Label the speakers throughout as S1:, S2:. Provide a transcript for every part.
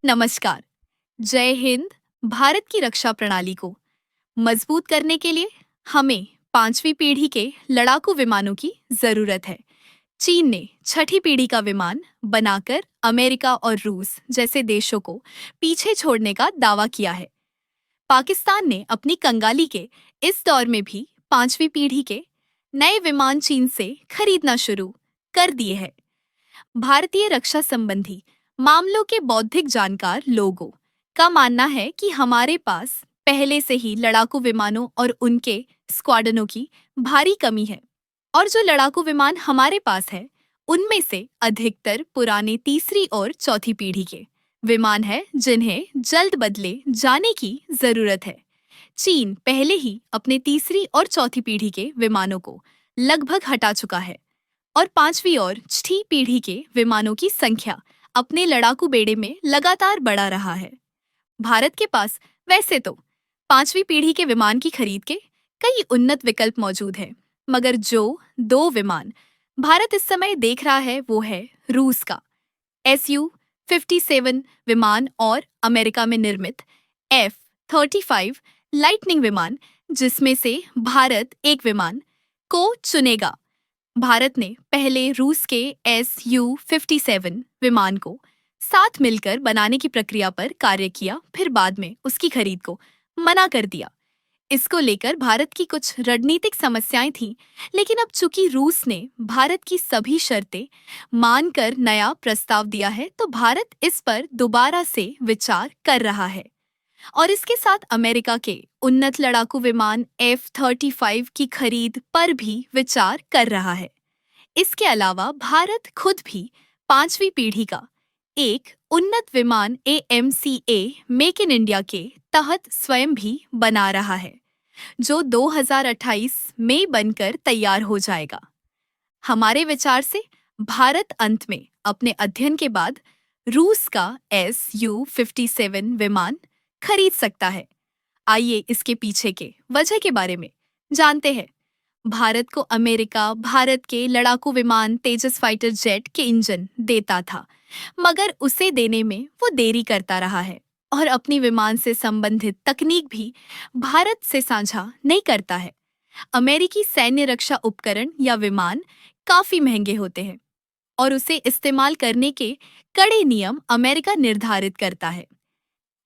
S1: नमस्कार। जय हिंद। भारत की रक्षा प्रणाली को मजबूत करने के लिए हमें पांचवी पीढ़ी के लड़ाकू विमानों की जरूरत है। चीन ने छठी पीढ़ी का विमान बनाकर अमेरिका और रूस जैसे देशों को पीछे छोड़ने का दावा किया है। पाकिस्तान ने अपनी कंगाली के इस दौर में भी पांचवी पीढ़ी के नए विमान चीन से खरीदना शुरू कर दिए हैं। भारतीय रक्षा संबंधी मामलों के बौद्धिक जानकार लोगों का मानना है कि हमारे पास पहले से ही लड़ाकू विमानों और उनके स्क्वाड्रनों की भारी कमी है, और जो लड़ाकू विमान हमारे पास है उनमें से अधिकतर पुराने तीसरी और चौथी पीढ़ी के विमान हैं जिन्हें जल्द बदले जाने की जरूरत है। चीन पहले ही अपने तीसरी और चौथी पीढ़ी के विमानों को लगभग हटा चुका है और पांचवी और छठी पीढ़ी के विमानों की संख्या अपने लड़ाकू बेड़े में लगातार बढ़ा रहा है। भारत के पास वैसे तो पांचवी पीढ़ी के विमान की खरीद के कई उन्नत विकल्प मौजूद हैं, मगर जो दो विमान भारत इस समय देख रहा है वो है रूस का Su-57 विमान और अमेरिका में निर्मित F-35 लाइटनिंग विमान, जिसमें से भारत एक विमान को चुनेगा। भारत ने पहले रूस के Su-57 विमान को साथ मिलकर बनाने की प्रक्रिया पर कार्य किया, फिर बाद में उसकी खरीद को मना कर दिया। इसको लेकर भारत की कुछ रणनीतिक समस्याएं थीं, लेकिन अब चूंकि रूस ने भारत की सभी शर्तें मानकर नया प्रस्ताव दिया है, तो भारत इस पर दोबारा से विचार कर रहा है और इसके साथ अमेरिका के उन्नत लड़ाकू विमान F-35 की खरीद पर भी विचार कर रहा है। इसके अलावा भारत खुद भी पांचवी पीढ़ी का एक उन्नत विमान AMCA मेक इन इंडिया के तहत स्वयं भी बना रहा है, जो 2028 में बनकर तैयार हो जाएगा। हमारे विचार से भारत अंत में अपने अध्ययन के बाद रूस का Su-57 विमान खरीद सकता है। आइए इसके पीछे के वजह के बारे में जानते हैं। भारत को अमेरिका भारत के लड़ाकू विमान तेजस फाइटर जेट के इंजन देता था, मगर उसे देने में वो देरी करता रहा है और अपनी विमान से संबंधित तकनीक भी भारत से साझा नहीं करता है। अमेरिकी सैन्य रक्षा उपकरण या विमान काफी महंगे होते हैं और उसे इस्तेमाल करने के कड़े नियम अमेरिका निर्धारित करता है।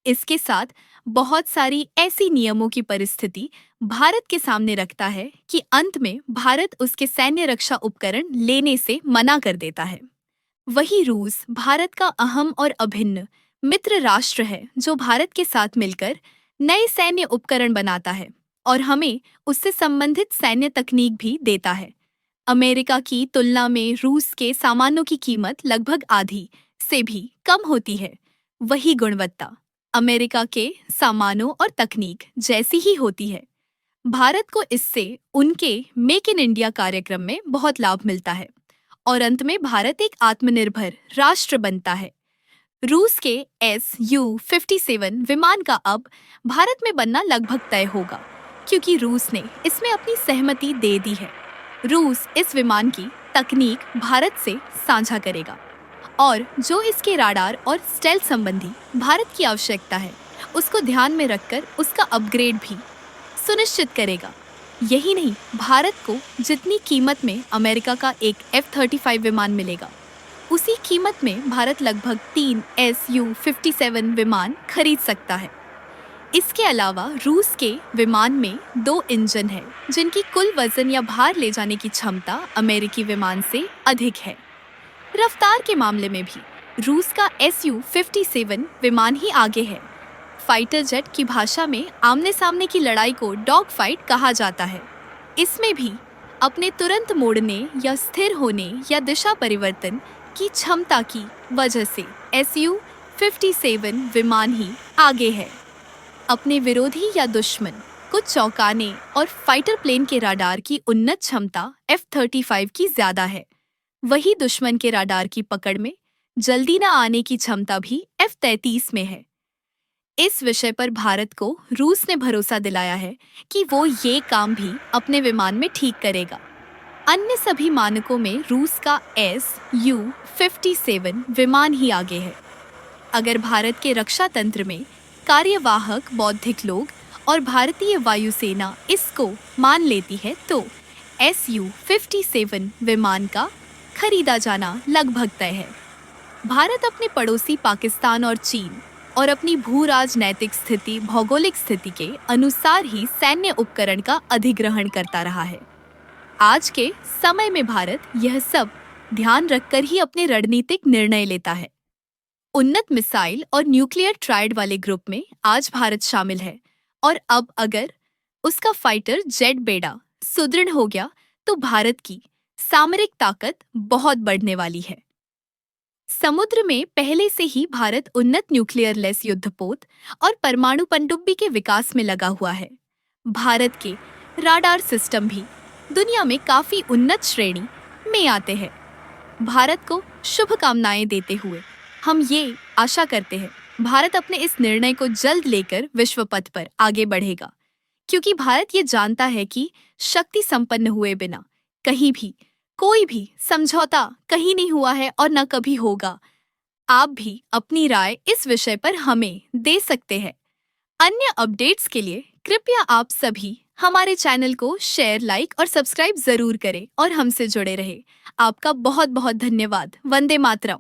S1: इसके साथ बहुत सारी ऐसी नियमों की परिस्थिति भारत के सामने रखता है कि अंत में भारत उसके सैन्य रक्षा उपकरण लेने से मना कर देता है। वही रूस भारत का अहम और अभिन्न मित्र राष्ट्र है, जो भारत के साथ मिलकर नए सैन्य उपकरण बनाता है और हमें उससे संबंधित सैन्य तकनीक भी देता है। अमेरिका की तुलना में रूस के सामानों की कीमत लगभग आधी से भी कम होती है। वही गुणवत्ता अमेरिका के सामानों और तकनीक जैसी ही होती है। भारत को इससे उनके मेक इन इंडिया कार्यक्रम में बहुत लाभ मिलता है और अंत में भारत एक आत्मनिर्भर राष्ट्र बनता है। रूस के Su-57 विमान का अब भारत में बनना लगभग तय होगा, क्योंकि रूस ने इसमें अपनी सहमति दे दी है। रूस इस विमान की तकनीक भारत से साझा करेगा और जो इसके राडार और स्टेल्थ संबंधी भारत की आवश्यकता है, उसको ध्यान में रखकर उसका अपग्रेड भी सुनिश्चित करेगा। यही नहीं, भारत को जितनी कीमत में अमेरिका का एक F-35 विमान मिलेगा, उसी कीमत में भारत लगभग 3 Su-57 विमान खरीद सकता है। इसके अलावा रूस के विमान में 2 इंजन हैं, जिनकी कुल वजन या भार ले जाने की क्षमता अमेरिकी विमान से अधिक है। रफ्तार के मामले में भी रूस का Su-57 विमान ही आगे है। फाइटर जेट की भाषा में आमने सामने की लड़ाई को डॉग फाइट कहा जाता है। इसमें भी अपने तुरंत मोड़ने या स्थिर होने या दिशा परिवर्तन की क्षमता की वजह से Su-57 विमान ही आगे है। अपने विरोधी या दुश्मन को चौंकाने और फाइटर प्लेन के राडार की उन्नत क्षमता F-35 की ज्यादा है। वही दुश्मन के राडार की पकड़ में जल्दी न आने की क्षमता भी F-33 में है। इस विषय पर भारत को रूस ने भरोसा दिलाया है कि वो ये काम भी अपने विमान में ठीक करेगा। अन्य सभी मानकों में रूस का Su-57 विमान ही आगे है। अगर भारत के रक्षा तंत्र में कार्यवाहक बौद्धिक लोग और भारतीय वायुसेना इसको मान लेती है तो Su-57 विमान का खरीदा जाना लगभग तय है। भारत अपने पड़ोसी पाकिस्तान और चीन और अपनी भू राजनैतिक स्थिति भौगोलिक स्थिति के अनुसार ही सैन्य उपकरण का अधिग्रहण करता रहा है। आज के समय में भारत यह सब ध्यान रखकर ही अपने रणनीतिक निर्णय लेता है। उन्नत मिसाइल और न्यूक्लियर ट्रायड वाले ग्रुप में आज भारत शामिल है और अब अगर उसका फाइटर जेट बेड़ा सुदृढ़ हो गया तो भारत की सामरिक ताकत बहुत बढ़ने वाली है। समुद्र में पहले से ही भारत उन्नत न्यूक्लियर लेस युद्धपोत और परमाणु पनडुब्बी के विकास में लगा हुआ है। भारत के राडार सिस्टम भी दुनिया में काफी उन्नत श्रेणी में आते हैं। भारत को शुभकामनाएं देते हुए हम ये आशा करते हैं भारत अपने इस निर्णय को जल्द लेकर विश्व पथ पर आगे बढ़ेगा, क्योंकि भारत ये जानता है कि शक्ति संपन्न हुए बिना कहीं भी कोई भी समझौता कहीं नहीं हुआ है और न कभी होगा। आप भी अपनी राय इस विषय पर हमें दे सकते हैं। अन्य अपडेट्स के लिए कृपया आप सभी हमारे चैनल को शेयर, लाइक और सब्सक्राइब जरूर करें और हमसे जुड़े रहें। आपका बहुत बहुत धन्यवाद। वंदे मातरम।